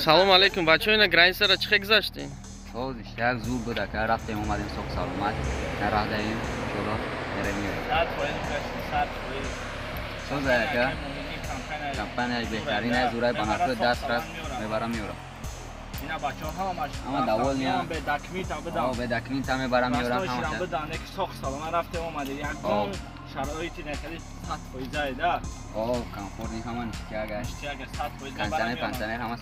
سلام علیکم بچه ها، اینا گرین سر چه گذاشتین؟ سوزش یک زور بوده که رفتیم اومدیم سوق سلامت نراه داریم جلو نریم میریم سوزه که کمپانی بهترین زورای بنافر دست رست میبرم میورم اینا بچه ها اما دول میام به دکمیت هم بدم به دکمیت هم میبرم میورم بستایشی هم بدن که سوق سلامت رفتیم اومده یک دون شرایطی نکردی 100% ده کمفورت این همان که اگر اشتی اگر 100% کنسنه همه 100%